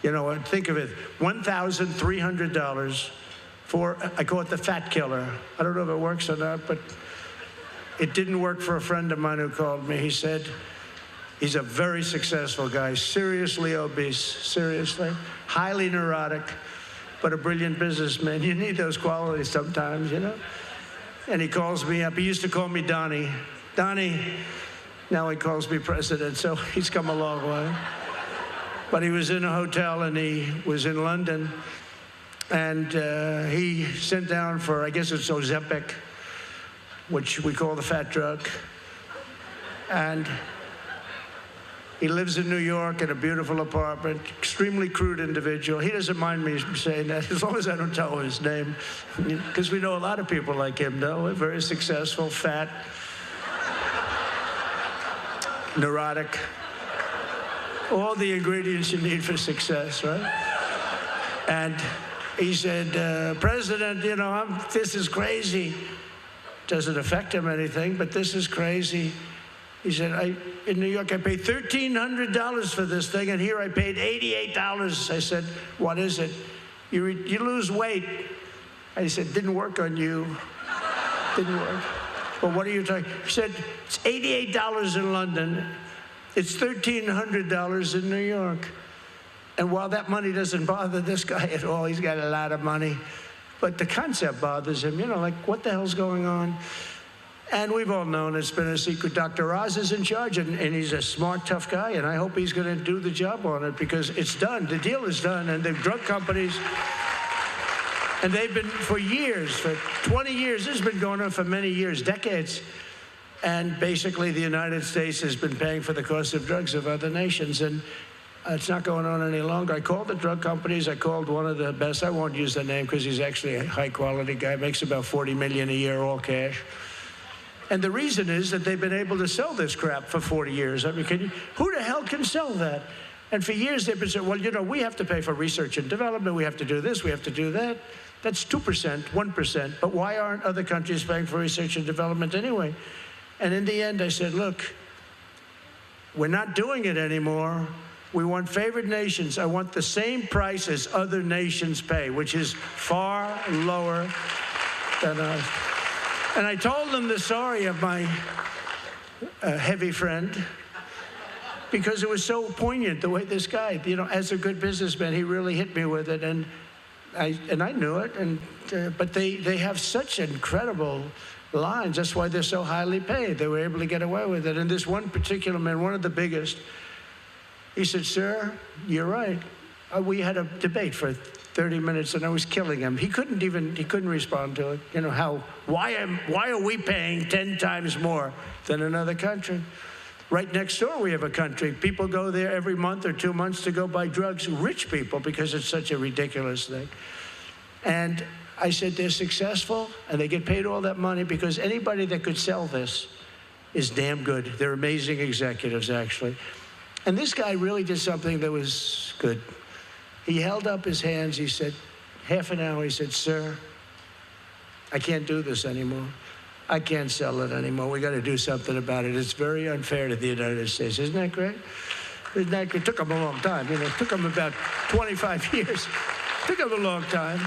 You know, think of it, $1,300 for, I call it the fat killer. I don't know if it works or not, but it didn't work for a friend of mine who called me. He said, he's a very successful guy, seriously obese, seriously, highly neurotic, but a brilliant businessman. You need those qualities sometimes, you know? And he calls me up. He used to call me Donnie. Donnie, now he calls me President, so he's come a long way. But he was in a hotel, and he was in London, and he sent down for, I guess it's Ozempic, which we call the fat drug. And he lives in New York in a beautiful apartment, extremely crude individual. He doesn't mind me saying that, as long as I don't tell him his name, because we know a lot of people like him, though, very successful, fat, neurotic, all the ingredients you need for success, right? And he said, President, you know, this is crazy. Doesn't affect him anything, but this is crazy. He said, in New York, I paid $1,300 for this thing, and here I paid $88. I said, what is it? You lose weight. I said, didn't work on you. Didn't work. Well, what are you talking? He said, it's $88 in London. It's $1,300 in New York. And while that money doesn't bother this guy at all, he's got a lot of money, but the concept bothers him, you know, like, what the hell's going on? And we've all known it's been a secret. Dr. Oz is in charge, and he's a smart, tough guy, and I hope he's going to do the job on it, because it's done. The deal is done, and the drug companies, and they've been for years, for 20 years, this has been going on for many years, decades. And basically, the United States has been paying for the cost of drugs of other nations, and it's not going on any longer. I called the drug companies. I called one of the best. I won't use the name because he's actually a high-quality guy. Makes about $40 million a year, all cash. And the reason is that they've been able to sell this crap for 40 years. I mean, who the hell can sell that? And for years, they've been saying, well, you know, we have to pay for research and development. We have to do this. We have to do that. That's 2%, 1%. But why aren't other countries paying for research and development anyway? And in the end, I said, look, we're not doing it anymore. We want favored nations. I want the same price as other nations pay, which is far lower than us. And I told them the story of my heavy friend, because it was so poignant, the way this guy, you know, as a good businessman, he really hit me with it. And I knew it. But they have such incredible lines. That's why they're so highly paid. They were able to get away with it. And this one particular man, one of the biggest, he said, sir, you're right. We had a debate for 30 minutes, and I was killing him. He couldn't respond to it. You know, why are we paying 10 times more than another country? Right next door, we have a country. People go there every month or 2 months to go buy drugs, rich people, because it's such a ridiculous thing. And I said, they're successful, and they get paid all that money because anybody that could sell this is damn good. They're amazing executives, actually. And this guy really did something that was good. He held up his hands. He said, half an hour, he said, sir, I can't do this anymore. I can't sell it anymore. We got to do something about it. It's very unfair to the United States. Isn't that great? Isn't that great? It took him a long time. You know, it took him about 25 years. It took him a long time.